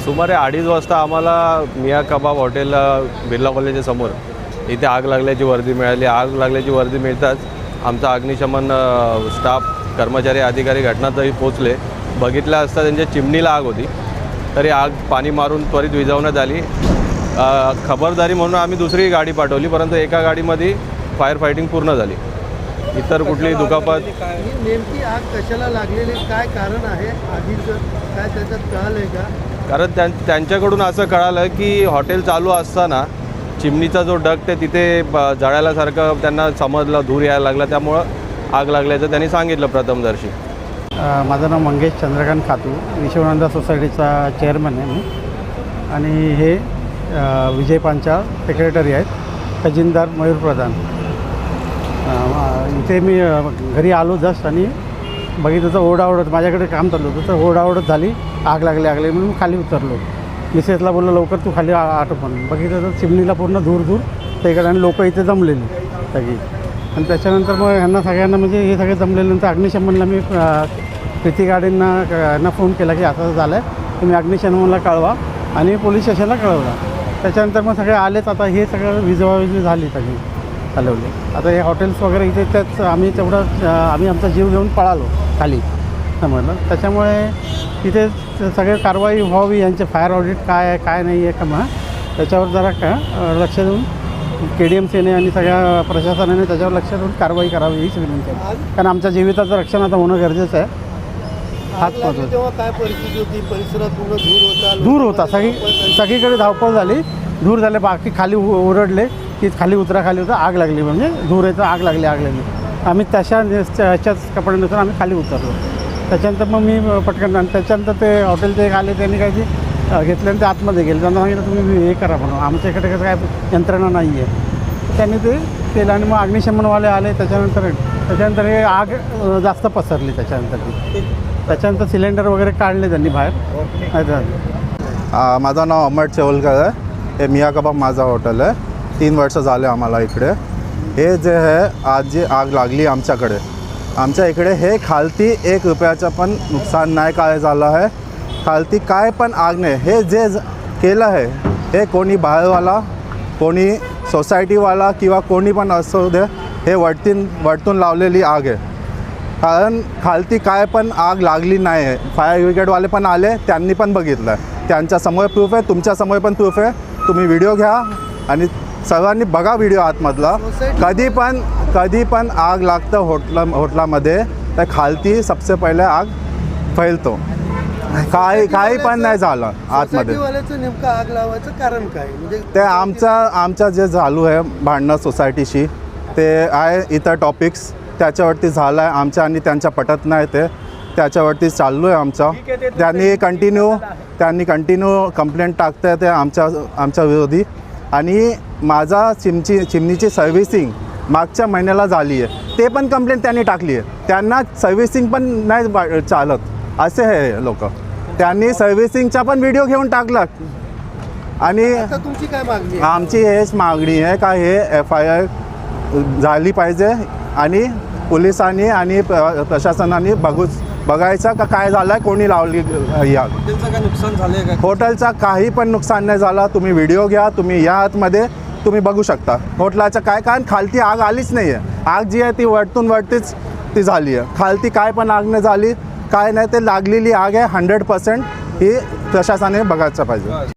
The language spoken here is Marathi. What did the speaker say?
सुमारे 2:30 वाजता आम्हाला मिया कबाब हॉटेल बिर्ला कॉलेजच्या समोर इथे आग लागल्याची वर्दी मिळाली। आग लागल्याची वर्दी मिळताच आमचा अग्निशमन स्टाफ कर्मचारी अधिकारी घटनास्थळी पोहोचले। बघितलं असता त्यांच्या चिमणीला आग होती, तरी आग पाणी मारून त्वरित विझवण्यात आली। खबरदारी म्हणून आम्ही दुसरी गाडी पाठवली, परंतु एका गाडीमध्ये फायर फायटिंग पूर्ण झाली। इतर कुठली दुखापत नेमकी आग कशाला लागलेली, काय कारण आहे आगीचं, काय त्याच्यात कळालं आहे का? कारण त्यांच्याकडून असं कळालं की हॉटेल चालू असताना चिमणीचा जो डक्ट आहे तिथे जळाल्यासारखं त्यांना समजलं, धूर यायला लागला, त्यामुळं आग लागल्याचं त्यांनी सांगितलं प्रथमदर्शी। माझं नाव मंगेश चंद्रकांत खातू, विश्वनंदा सोसायटीचा चेअरमन आहे मी, आणि हे विजय पांचाळ सेक्रेटरी आहेत, खजिनदार मयूर प्रधान। इथे मी घरी आलो जस्ट आणि बघितलं तर ओरडाओरड, माझ्याकडे काम चालू होतं तर ओरडाओरड झाली, आग लागली म्हणून खाली उतरलो। मिसेसला बोललो लवकर तू खाली आटो, पण बघितलं तर चिमणीला पूर्ण दूर त्याकडे आणि लोक इथे जमलेली सगळी। आणि त्याच्यानंतर मग ह्यांना सगळ्यांना म्हणजे हे सगळे जमलेल्यानंतर अग्निशमनला मी प्रीती गार्डनना फोन केला की असं झालं आहे, तुम्ही अग्निशमनला कळवा, आणि पोलीस स्टेशनला कळवला। त्याच्यानंतर मग सगळे आलेच, आता हे सगळं विजवाविजवी झाली सगळी चालवली। आता हे हॉटेल्स वगैरे इथे त्याच आम्ही आम्ही आमचा जीव घेऊन पळालो खाली, समजलं। त्याच्यामुळे तिथे सगळे कारवाई व्हावी, यांचे फायर ऑडिट काय आहे काय नाही आहे का, मग त्याच्यावर जरा लक्ष देऊन KDMCने आणि सगळ्या प्रशासनाने त्याच्यावर लक्ष देऊन कारवाई करावी हीच विनंती आहे, कारण आमच्या जीविताचं रक्षण आता होणं गरजेचं आहे। हाच महत्त्वाचा। तेव्हा काय परिस्थिती होती, परिसरात पूर्ण धूर होता, सगळीकडे धावपळ झाली, धूर झाले, बाकी खाली ओरडले की खाली उतरा, खाली उतरा, आग लागली, म्हणजे धूर येतं, आग लागली। आम्ही त्याच्याच कपड्यानुसार आम्ही खाली उतरलो। त्याच्यानंतर मग मी पटकन, आणि त्याच्यानंतर ते हॉटेलचे एक आले, त्यांनी काय घेतलं आणि ते आतमध्ये गेले, त्यांना सांगितलं तुम्ही हे करा म्हणून, आमच्याकडे कसं काय यंत्रणा नाही आहे। त्यांनी ते केलं आणि मग अग्निशमनवाले आले। त्याच्यानंतर हे आग जास्त पसरली, त्याच्यानंतर सिलेंडर वगैरे काढले त्यांनी बाहेर। माझं नाव अमर चेवलकर आहे, हे मिया कबाब माझा हॉटेल आहे, 3 वर्ष झाले आम्हाला इकडे। हे जे आहे आज जी आग लागली आमच्याकडे, आमच्या इकडे हे खालती 1 रुपयाचं पण नुकसान नाही काय झालं आहे, खालती काय पण आग नाही। हे जे केलं आहे हे कोणी बाहेरवाला, कोणी सोसायटीवाला किंवा कोणी पण असू दे, हे वरतून लावलेली आग आहे, कारण खालती काय पण आग लागली नाही आहे। फायर ब्रिगेडवाले पण आले, त्यांनी पण बघितलं आहे, त्यांच्यासमोर प्रूफ आहे, तुमच्यासमोर पण प्रूफ आहे, तुम्ही व्हिडिओ घ्या आणि सर्वांनी बघा व्हिडिओ आतमधला। कधी पण आग लागतं होटलामध्ये तर खालती सबसे पहिले आग फैलतो, काही पण नाही झालं आतमध्ये। नेमकं आग लावायचं कारण काय, म्हणजे ते आमचं जे चालू आहे भांडणं सोसायटीशी, ते आहे इतर टॉपिक्स, त्याच्यावरती झालं आहे आमच्या आणि त्यांच्या पटत नाही, ते त्याच्यावरती चालू आहे आमचा। त्यांनी कंटिन्यू कंप्लेंट टाकतं आहे ते आमच्या विरोधी। आणि माझा चिमणीची सर्व्हिसिंग मागच्या महिन्याला झाली आहे, ते पण कंप्लेंट त्यांनी टाकली आहे, त्यांना सर्व्हिसिंग पण नाही चालत, असे हे लोक। त्यांनी सर्व्हिसिंगचा पण व्हिडिओ घेऊन टाकला। आणि तुमची काय मागणी आहे? आमची हेच मागणी आहे का हे FIR झाली पाहिजे, आणि पोलिसांनी आणि प्रशासनाने बघायचं का काय झालं आहे, कोणी लावली ही आग। हॉटेलचं काय नुकसान झालं आहे का? हॉटेलचा काही पण नुकसान नाही झाला, तुम्ही व्हिडिओ घ्या, तुम्ही या आतमध्ये तुम्ही बघू शकता हॉटेलाचं काय, कारण खालती आग आलीच नाही आहे। आग जी आहे ती वरतीच ती झाली आहे, खालती काय पण आग नाही झाली, काय नाही, ते लागलेली आग आहे 100%, ही प्रशासनाने बघायचं पाहिजे।